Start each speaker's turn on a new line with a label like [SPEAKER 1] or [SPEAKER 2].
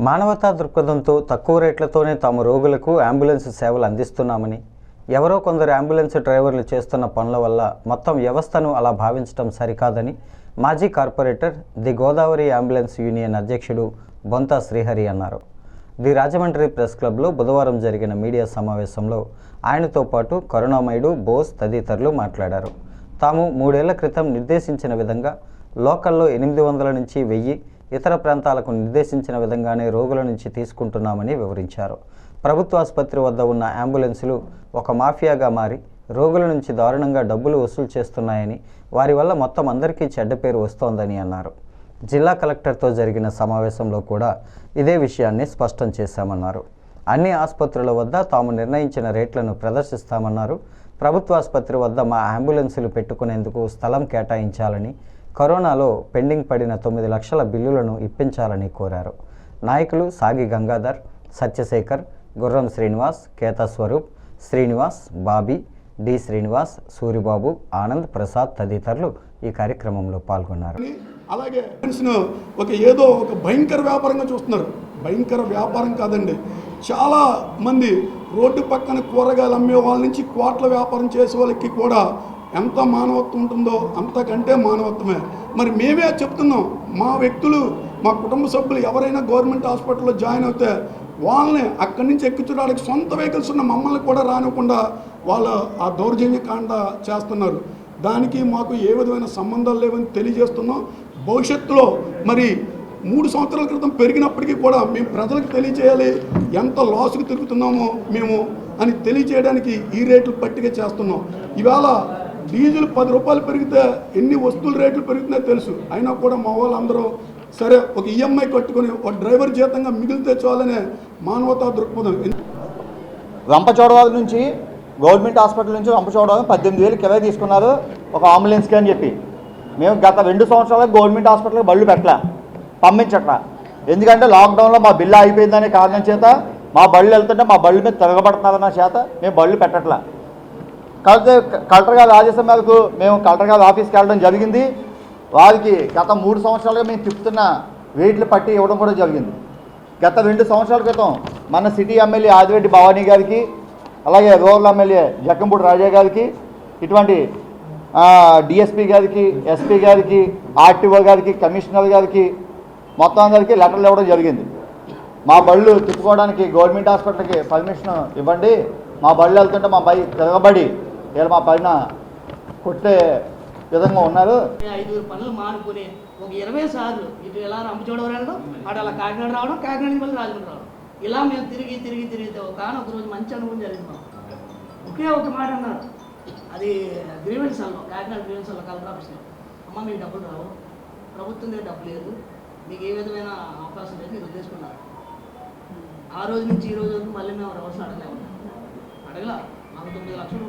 [SPEAKER 1] మానవతా దృక్పథంతో తక్కువ రేట్లతోనే తాము రోగులకు అంబులెన్స్ సేవలు అందిస్తున్నామని, ఎవరో కొందరు అంబులెన్స్ డ్రైవర్లు చేస్తున్న పనుల వల్ల మొత్తం వ్యవస్థను అలా భావించడం సరికాదని మాజీ corporator the Godavari ambulance union అధ్యక్షుడు బొంతా శ్రీహరి అన్నారు. ది రాజమండ్రి ప్రెస్ క్లబ్లో బుధవారం జరిగిన మీడియా సమావేశంలో ఆయనతో పాటు కరుణామయుడు, బోస్ తదితరులు మాట్లాడారు. తాము 3 ఏళ్ల క్రితం నిర్దేశించిన విధంగా లోకల్లో 800 నుంచి 1000, ఇతర ప్రాంతాలకు నిర్దేశించిన విధంగానే రోగుల నుంచి తీసుకుంటున్నామని వివరించారు. ప్రభుత్వ ఆసుపత్రి వద్ద ఉన్న అంబులెన్సులు ఒక మాఫియాగా మారి రోగుల నుంచి దారుణంగా డబ్బులు వసూలు చేస్తున్నాయని, వారి వల్ల మొత్తం అందరికీ చెడ్డ పేరు వస్తోందని అన్నారు. జిల్లా కలెక్టర్తో జరిగిన సమావేశంలో కూడా ఇదే విషయాన్ని స్పష్టం చేశామన్నారు. అన్ని ఆసుపత్రుల వద్ద తాము నిర్ణయించిన రేట్లను ప్రదర్శిస్తామన్నారు. ప్రభుత్వ ఆసుపత్రి వద్ద మా అంబులెన్సులు పెట్టుకునేందుకు స్థలం కేటాయించాలని, కరోనాలో పెండింగ్ పడిన 9 లక్షల బిల్లులను ఇప్పించాలని కోరారు. నాయకులు సాగి గంగాధర్, సత్యశేఖర్, గుర్రం శ్రీనివాస్, కేతా స్వరూప్, శ్రీనివాస్, బాబీ, డి శ్రీనివాస్, సూరిబాబు, ఆనంద్, ప్రసాద్ తదితరులు ఈ కార్యక్రమంలో పాల్గొన్నారు.
[SPEAKER 2] అలాగే ఏదో ఒక భయంకర వ్యాపారంగా చూస్తున్నారు. భయంకర వ్యాపారం కాదండి, చాలా మంది రోడ్డు పక్కన కూరగాయలు అమ్మే వాళ్ళ నుంచి కోట్ల వ్యాపారం చేసే వాళ్ళకి కూడా ఎంత మానవత్వం ఉంటుందో అంతకంటే మానవత్వమే. మరి మేమే చెప్తున్నాం, మా వ్యక్తులు, మా కుటుంబ సభ్యులు ఎవరైనా గవర్నమెంట్ హాస్పిటల్లో జాయిన్ అవుతే వాళ్ళని అక్కడి నుంచి ఎక్కించడానికి సొంత వెహికల్స్ ఉన్న మమ్మల్ని కూడా రానివ్వకుండా వాళ్ళు ఆ దౌర్జన్యకాండ చేస్తున్నారు. దానికి మాకు ఏ విధమైన సంబంధాలు లేవని తెలియజేస్తున్నాం. భవిష్యత్తులో మరి 3 సంవత్సరాల క్రితం పెరిగినప్పటికీ కూడా మేము ప్రజలకు తెలియజేయాలి, ఎంత లాస్కి తిరుగుతున్నామో మేము అని తెలియజేయడానికి ఈ రేట్లు పట్టిక చేస్తున్నాం. ఇవాళ డీజిల్ 10 రూపాయలు పెరిగితే ఎన్ని వస్తువుల రేట్లు పెరుగుతున్నాయో తెలుసు. అయినా కూడా మా వాళ్ళందరూ సరే ఒక ఈఎంఐ కట్టుకొని ఒక డ్రైవర్ జీతంగా మిగిలితే చాలనే మానవతా దృక్పథం.
[SPEAKER 3] రంపచోడవరం నుంచి గవర్నమెంట్ హాస్పిటల్ నుంచి రంపచోడవరం 18,000 కిరాయి తీసుకున్నారు ఒక అంబులెన్స్కి అని చెప్పి. మేము గత 2 సంవత్సరాలకు గవర్నమెంట్ హాస్పిటల్కి బళ్ళు పెట్టలా, పంపించట్లా. ఎందుకంటే లాక్డౌన్లో మా బిల్లు అయిపోయిందనే కారణం చేత మా బళ్ళు వెళ్తుంటే మా బళ్ళు మీద తిరగబడుతున్నారన్న చేత మేము బళ్ళు పెట్టట్లా. కలెక్టర్ గారి ఆదేశం మేరకు మేము కలెక్టర్ గారి ఆఫీస్కి వెళ్ళడం జరిగింది. వారికి గత 3 సంవత్సరాలుగా మేము తిప్పుతున్న వెయిట్లు పట్టి ఇవ్వడం కూడా జరిగింది. గత 2 సంవత్సరాల క్రితం మన సిటీ ఎమ్మెల్యే ఆదిరెడ్డి భవానీ గారికి, అలాగే రూరల్ ఎమ్మెల్యే జక్కంపూడి రాజా గారికి, ఇటువంటి డిఎస్పీ గారికి, ఎస్పీ గారికి, ఆర్టీఓ గారికి, కమిషనర్ గారికి మొత్తం అందరికీ లెటర్లు ఇవ్వడం జరిగింది. మా బళ్ళు తిప్పుకోవడానికి గవర్నమెంట్ హాస్పిటల్కి పర్మిషన్ ఇవ్వండి, మా బళ్ళు వెళ్తుంటే మా బై తిరగబడి ఇలా మా పైన కొట్టే విధంగా ఉన్నారు.
[SPEAKER 4] 5 పనులు మానుకుని ఒక 20 సార్లు ఇటు ఎలా రంపచోడవరం వెళ్ళడం, అటు అలా కాకినాడ రావడం, కాకినాడ నుంచి మళ్ళీ రాజమండ్రి రావడం, ఇలా మేము తిరిగితే ఒక రోజు మంచి అనుభవం జరిగింది. ఒకే ఒక మాట అన్నారు, అది గ్రీవెన్స్లో, కాకినాడ గ్రీవెన్స్లో కలెక్టర్ ఆఫీస్లో, అమ్మ మీకు డబ్బులు రావు, ప్రభుత్వం దగ్గర డబ్బు లేదు, మీకు ఏ విధమైన అవకాశం లేదు, మీరు వదిలేసుకున్నారు. ఆ రోజు నుంచి ఈ రోజు వరకు మళ్ళీ మేము రవసరం అడగలే, మాకు 9 లక్షలు